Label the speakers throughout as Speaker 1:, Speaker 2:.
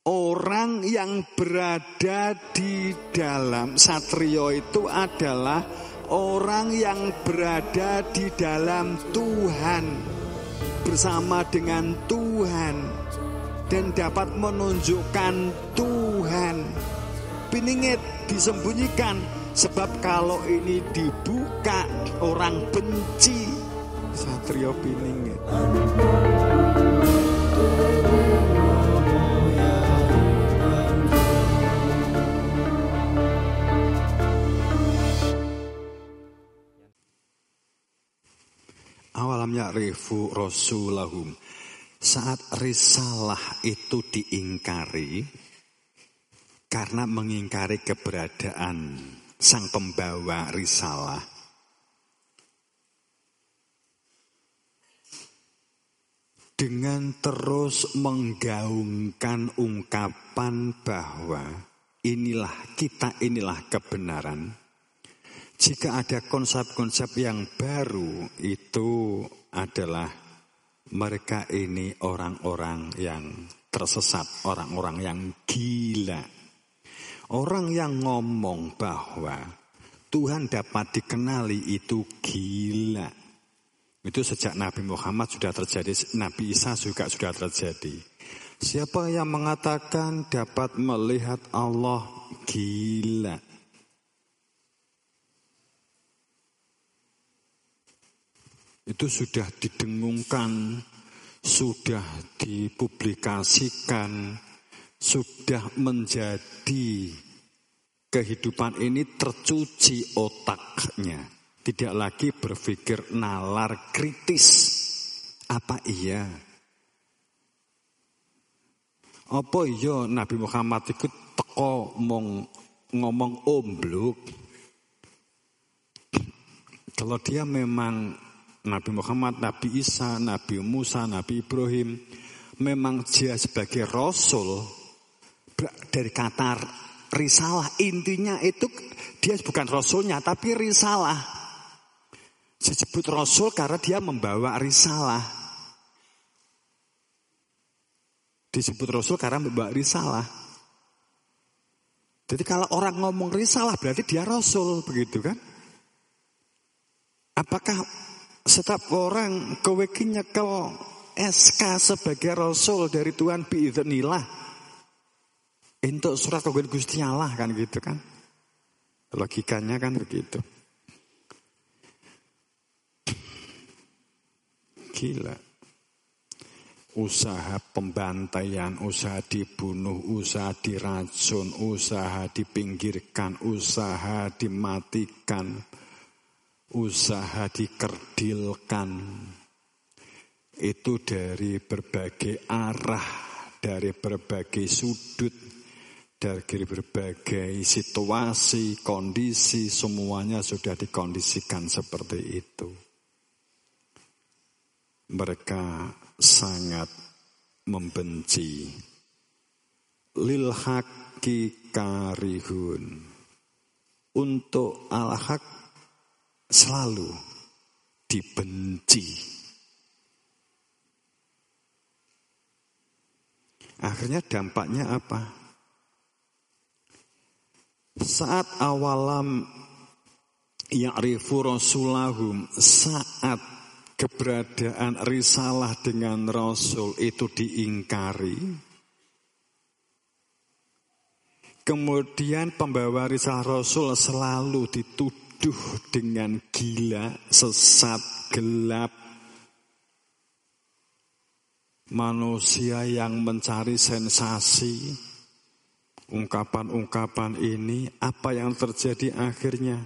Speaker 1: Orang yang berada di dalam satrio itu adalah orang yang berada di dalam Tuhan, bersama dengan Tuhan, dan dapat menunjukkan Tuhan. Piningit disembunyikan, sebab kalau ini dibuka orang benci. Satrio piningit. Awalam ya'rifu rasulahum. Saat risalah itu diingkari, karena mengingkari keberadaan sang pembawa risalah, dengan terus menggaungkan ungkapan bahwa inilah kita, inilah kebenaran. Jika ada konsep-konsep yang baru, itu adalah mereka ini orang-orang yang tersesat, orang-orang yang gila. Orang yang ngomong bahwa Tuhan dapat dikenali itu gila. Itu sejak Nabi Muhammad sudah terjadi, Nabi Isa juga sudah terjadi. Siapa yang mengatakan dapat melihat Allah, gila. Itu sudah didengungkan, sudah dipublikasikan, sudah menjadi kehidupan ini tercuci otaknya. Tidak lagi berpikir nalar kritis. Apa iya? Apa iya Nabi Muhammad itu teko ngomong ombluk? Kalau dia memang Nabi Muhammad, Nabi Isa, Nabi Musa, Nabi Ibrahim, memang dia sebagai Rasul, dari kata risalah, intinya itu dia bukan Rasulnya, tapi risalah. Disebut Rasul karena dia membawa risalah. Disebut Rasul karena membawa risalah. Jadi kalau orang ngomong risalah berarti dia Rasul, begitu kan? Apakah setiap orang kowe ki nyekel SK sebagai Rasul dari Tuhan biiznillah untuk surat kawin Gusti Allah kan gitu kan? Logikanya kan begitu. Gila. Usaha pembantaian, usaha dibunuh, usaha diracun, usaha dipinggirkan, usaha dimatikan, usaha dikerdilkan. Itu dari berbagai arah, dari berbagai sudut, dari berbagai situasi, kondisi, semuanya sudah dikondisikan seperti itu. Mereka sangat membenci. Lil haqqi karihun. Untuk al-haq selalu dibenci. Akhirnya dampaknya apa? Saat awalam ya'rifu rasulahum, saat keberadaan risalah dengan Rasul itu diingkari, kemudian pembawa risalah Rasul selalu dituduh dengan gila, sesat, gelap. Manusia yang mencari sensasi, ungkapan-ungkapan ini, apa yang terjadi akhirnya?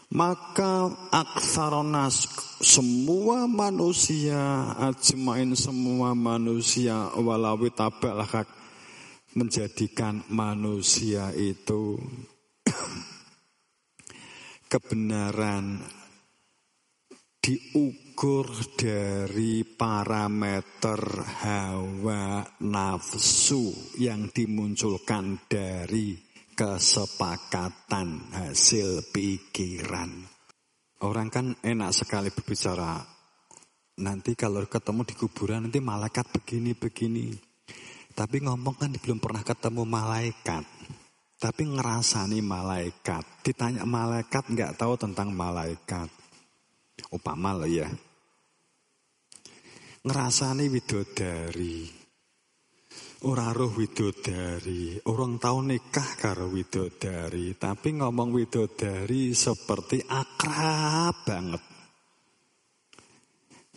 Speaker 1: Maka aktsaronas, semua manusia, ajmain semua manusia, walawi tabalak, menjadikan manusia itu kebenaran diukur dari parameter hawa nafsu yang dimunculkan dari kesepakatan hasil pikiran. Orang kan enak sekali berbicara. Nanti kalau ketemu di kuburan nanti malaikat begini-begini. Tapi ngomong kan belum pernah ketemu malaikat. Tapi ngerasani malaikat. Ditanya malaikat nggak tahu tentang malaikat. Upama lah ya. Ngerasani widodari. Ora roh widodari. Orang tahu nikah karo widodari. Tapi ngomong widodari seperti akrab banget.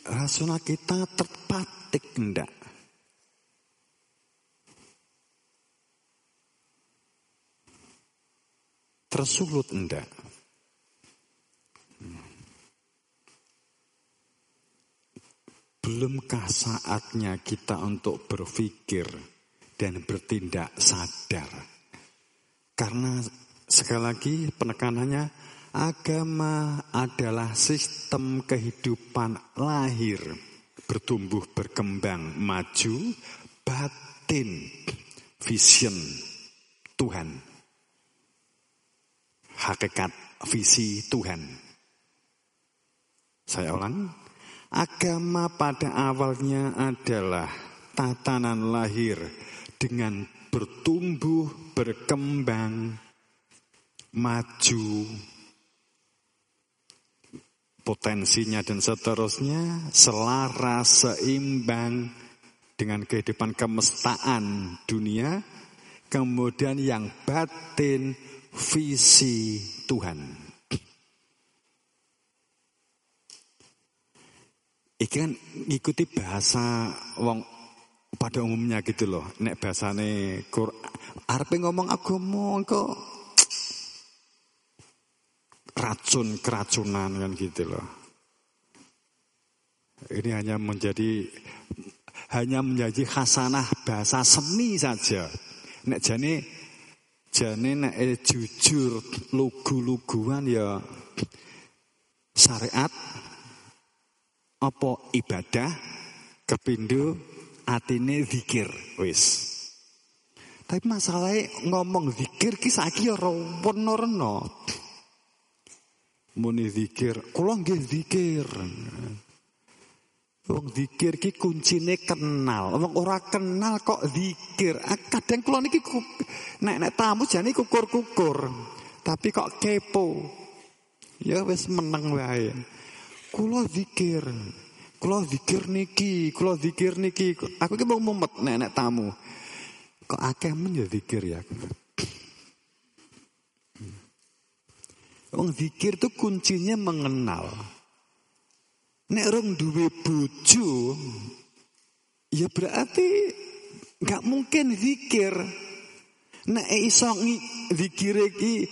Speaker 1: Rasanya kita terpatik ndak? Tersulut enggak? Belumkah saatnya kita untuk berpikir dan bertindak sadar? Karena sekali lagi penekanannya, agama adalah sistem kehidupan lahir, bertumbuh, berkembang, maju, batin, vision Tuhan. Hakikat visi Tuhan. Saya ulang, agama pada awalnya adalah tatanan lahir dengan bertumbuh, berkembang, maju, potensinya dan seterusnya selaras, seimbang dengan kehidupan kemestaan dunia, kemudian yang batin, visi Tuhan. Iki kan ngikuti bahasa wong pada umumnya gitu loh. Nek bahasane arepe ngomong agama kok keracunan kan gitu loh. Ini hanya menjadi khasanah bahasa seni saja. Nek jane nek jujur lugu-luguan ya syariat apa ibadah kepindho atine zikir wis. Tapi masalahnya ngomong zikir ki saiki ora rena-rena. Muni zikir, kula nggih zikir. Wong zikir ki kuncine kenal. Wong ora kenal kok zikir. Kadang kula niki nek tamu jane kukur-kukur. Tapi kok kepo. Ya wis meneng wae. Kula zikir niki. Aku ki mau mumet nek tamu. Kok akeh men ya zikir ya. Wong zikir itu kuncinya mengenal. Nek rong duwe bojo, ya berarti nggak mungkin zikir. Nek iso zikire iki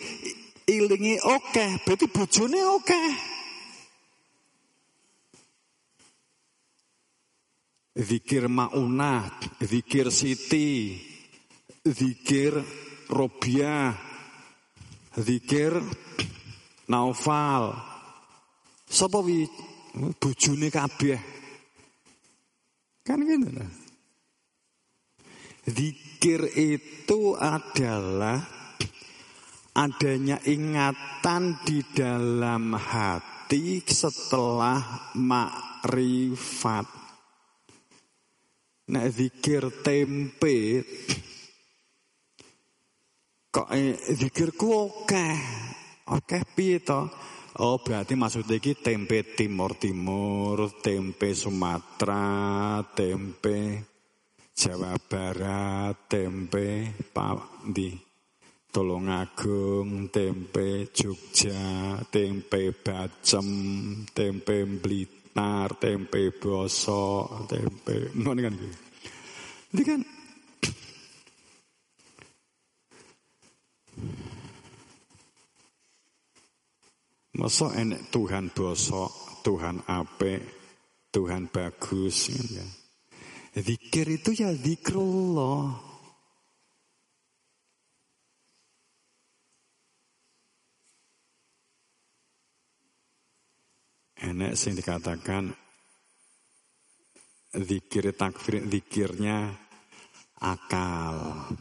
Speaker 1: ilinge akeh, berarti bojone akeh. Zikir maunah, zikir siti, zikir robiah, zikir naufal. Sapa wi bojone kabeh. Kan gitu lah. Zikir itu adalah adanya ingatan di dalam hati setelah makrifat. Nek zikir tempe kok zikirku akeh piye to? Oh berarti maksudnya iki tempe Timur, tempe Sumatera, tempe Jawa Barat, tempe Tulungagung, tempe Jogja, tempe Bacem, tempe Blitar, tempe Bosok, tempe ngono kan iki. Jadi kan masa enek Tuhan bosok, Tuhan apik, Tuhan bagus ya. Zikir itu ya zikrullah. Enek sing dikatakan zikir takfir, zikirnya akal.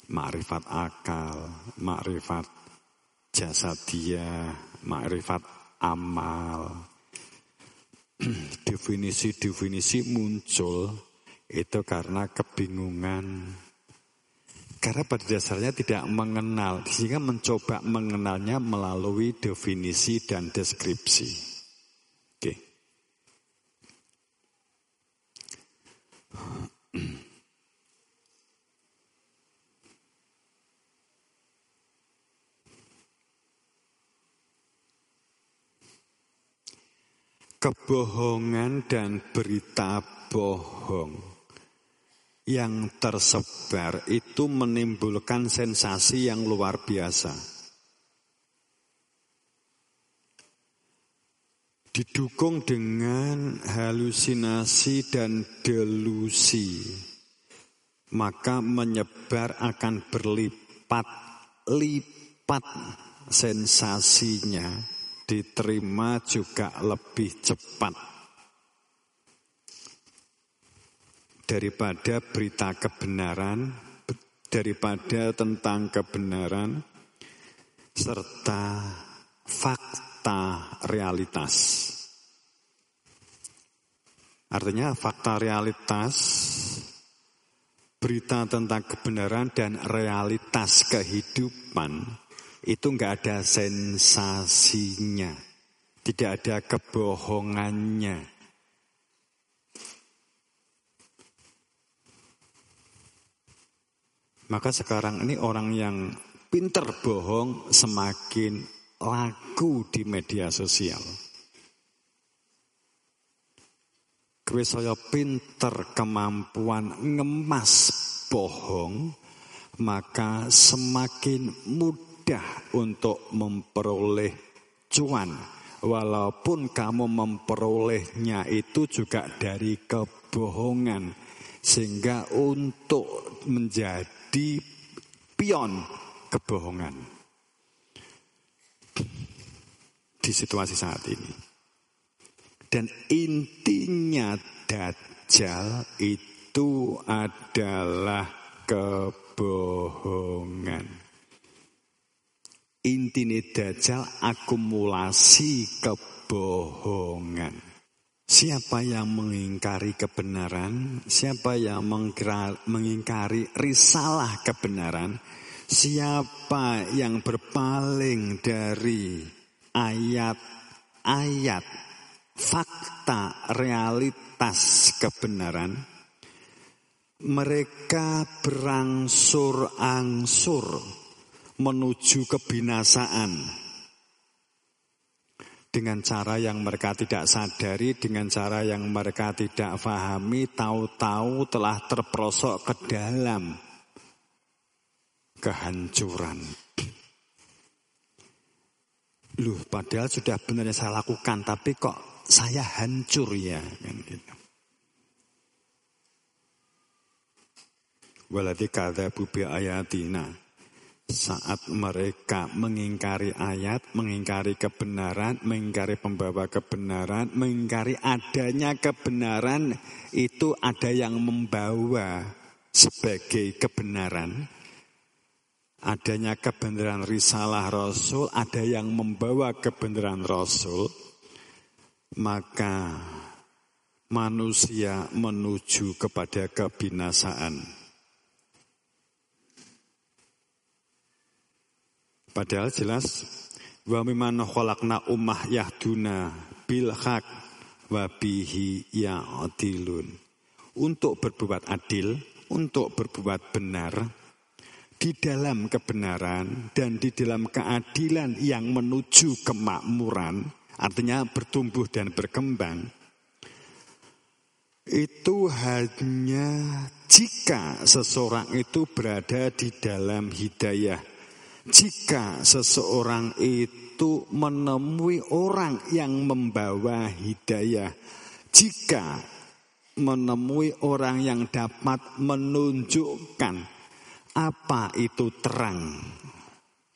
Speaker 1: Makrifat akal, makrifat jasadiyah, makrifat amal. definisi-definisi muncul itu karena kebingungan. Karena pada dasarnya tidak mengenal, sehingga mencoba mengenalnya melalui definisi dan deskripsi. Oke. Kebohongan dan berita bohong yang tersebar itu menimbulkan sensasi yang luar biasa. Didukung dengan halusinasi dan delusi, maka menyebar akan berlipat-lipat sensasinya, diterima juga lebih cepat daripada berita kebenaran, daripada tentang kebenaran serta fakta realitas. Artinya fakta realitas, berita tentang kebenaran dan realitas kehidupan itu enggak ada sensasinya, tidak ada kebohongannya. Maka sekarang ini orang yang pinter bohong semakin laku di media sosial. Kowe saya pinter kemampuan ngemas bohong, maka semakin mudah untuk memperoleh cuan. Walaupun kamu memperolehnya itu juga dari kebohongan. Sehingga untuk menjadi pion kebohongan di situasi saat ini. Dan intinya Dajjal itu adalah kebohongan. Intinya Dajjal akumulasi kebohongan. Siapa yang mengingkari kebenaran, siapa yang mengingkari risalah kebenaran, siapa yang berpaling dari ayat-ayat fakta realitas kebenaran, mereka berangsur-angsur menuju kebinasaan. Dengan cara yang mereka tidak sadari, dengan cara yang mereka tidak pahami, tahu-tahu telah terperosok ke dalam kehancuran. Loh, padahal sudah benar yang saya lakukan, tapi kok saya hancur ya? Gitu. Waladi kadzabu bi ayatina. Saat mereka mengingkari ayat, mengingkari kebenaran, mengingkari pembawa kebenaran, mengingkari adanya kebenaran, itu ada yang membawa sebagai kebenaran. Adanya kebenaran risalah Rasul, ada yang membawa kebenaran Rasul, maka manusia menuju kepada kebinasaan. Padahal jelas wa mimman khalaqna ummah yahduna bil haq wa bihi ya'dilun. Untuk berbuat adil, untuk berbuat benar di dalam kebenaran dan di dalam keadilan yang menuju kemakmuran, artinya bertumbuh dan berkembang. Itu hanya jika seseorang itu berada di dalam hidayah. Jika seseorang itu menemui orang yang membawa hidayah, jika menemui orang yang dapat menunjukkan apa itu terang,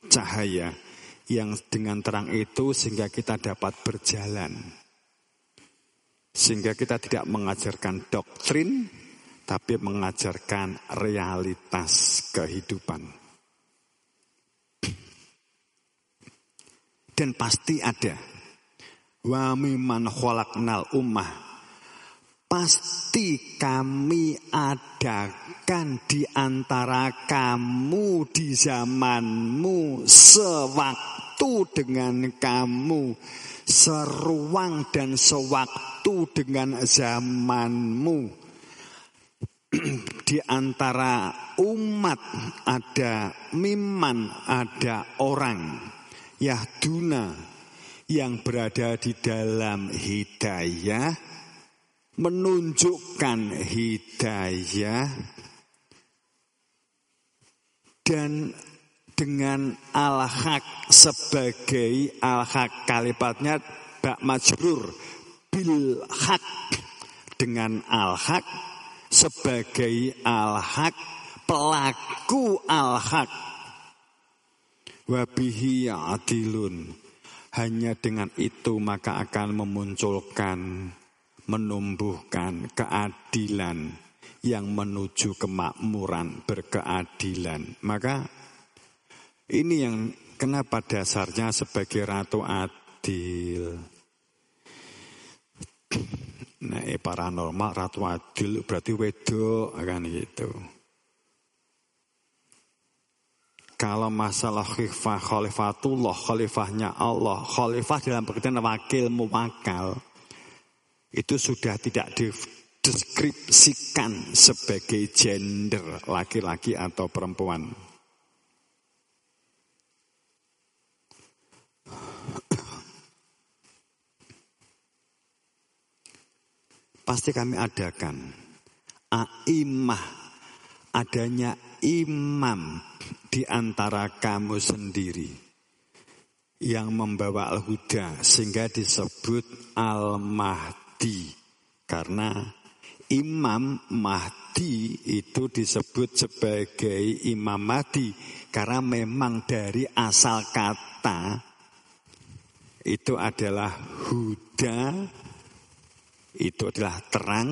Speaker 1: cahaya, yang dengan terang itu sehingga kita dapat berjalan. Sehingga kita tidak mengajarkan doktrin, tapi mengajarkan realitas kehidupan. Dan pasti ada. Wa mimman khalaqnal ummah. pasti kami adakan di antara kamu di zamanmu, sewaktu dengan kamu, seruang dan sewaktu dengan zamanmu. Di antara umat ada miman, ada orang yahduna yang berada di dalam hidayah, menunjukkan hidayah, dan dengan al-haq sebagai al-haq, kalimatnya bak majrur bil haq, dengan al-haq sebagai al-haq, pelaku al-haq. Wabihi adilun, hanya dengan itu maka akan memunculkan, menumbuhkan keadilan yang menuju kemakmuran, berkeadilan. Maka ini yang kenapa dasarnya sebagai ratu adil. Nah, paranormal ratu adil berarti wedok kan gitu. Kalau masalah khalifatullah, khalifahnya Allah, khalifah dalam pengertian wakil muwakal, itu sudah tidak dideskripsikan sebagai gender laki-laki atau perempuan. Pasti kami adakan a'immah, adanya imam di antara kamu sendiri yang membawa al-huda, sehingga disebut al-mahdi. Karena imam mahdi itu disebut sebagai imam mahdi karena memang dari asal kata itu adalah huda, itu adalah terang,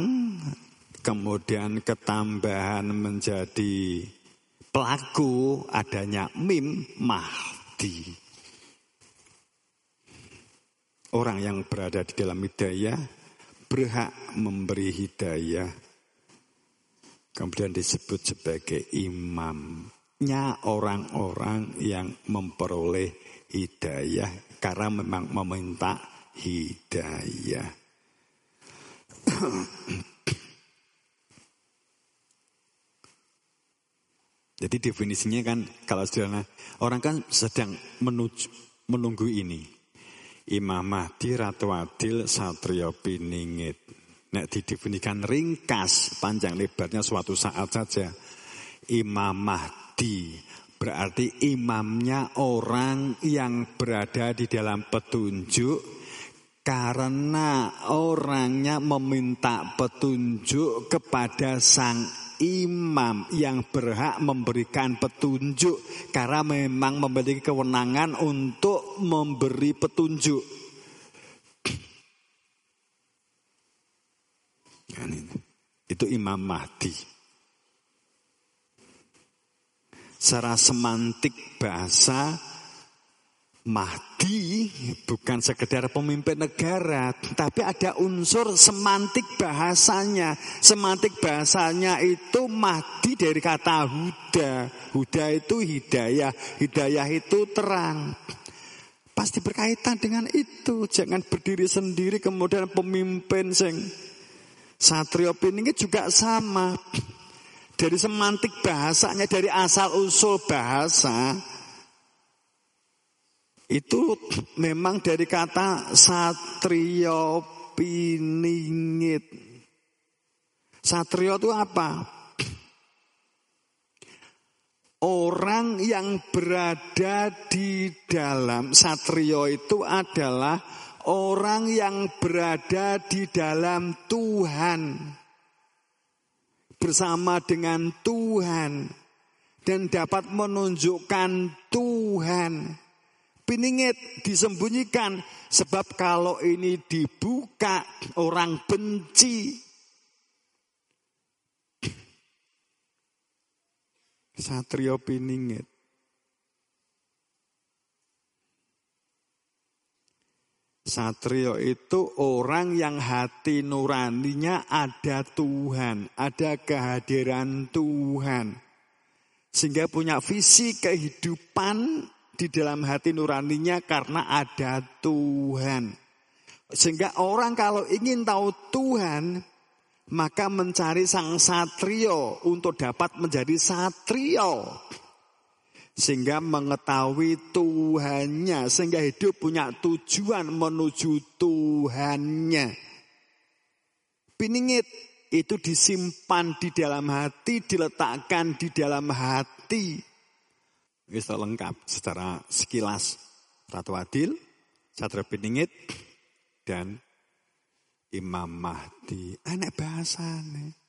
Speaker 1: kemudian ketambahan menjadi pelaku adanya mim, mahdi. Orang yang berada di dalam hidayah berhak memberi hidayah, kemudian disebut sebagai imamnya orang-orang yang memperoleh hidayah karena memang meminta hidayah. Jadi definisinya kan kalau saudara, orang kan sedang menunggu ini. Imam Mahdi, Ratu Adil, Satrio Piningit. Nek didefinisikan ringkas, panjang lebarnya suatu saat saja. Imam Mahdi berarti imamnya orang yang berada di dalam petunjuk, karena orangnya meminta petunjuk kepada sang imam yang berhak memberikan petunjuk, karena memang memiliki kewenangan untuk memberi petunjuk. Itu Imam Mahdi. Secara semantik bahasa, Mahdi bukan sekedar pemimpin negara, tapi ada unsur semantik bahasanya. Semantik bahasanya itu Mahdi dari kata huda. Huda itu hidayah, hidayah itu terang. Pasti berkaitan dengan itu. Jangan berdiri sendiri kemudian pemimpin sing Satrio Piningit juga sama. Dari semantik bahasanya, dari asal usul bahasa, itu memang dari kata Satrio Piningit. Satrio itu apa? Orang yang berada di dalam, Satrio itu adalah orang yang berada di dalam Tuhan, bersama dengan Tuhan, dan dapat menunjukkan Tuhan. Piningit disembunyikan, sebab kalau ini dibuka orang benci. Satrio Piningit. Satrio itu orang yang hati nuraninya ada Tuhan, ada kehadiran Tuhan. Sehingga punya visi kehidupan di dalam hati nuraninya karena ada Tuhan. Sehingga orang kalau ingin tahu Tuhan, maka mencari sang satrio untuk dapat menjadi satrio. Sehingga mengetahui Tuhannya, sehingga hidup punya tujuan menuju Tuhannya. Piningit itu disimpan di dalam hati, diletakkan di dalam hati. Itu lengkap secara sekilas. Ratu Adil, Satrio Piningit, dan Imam Mahdi. Enak bahasane.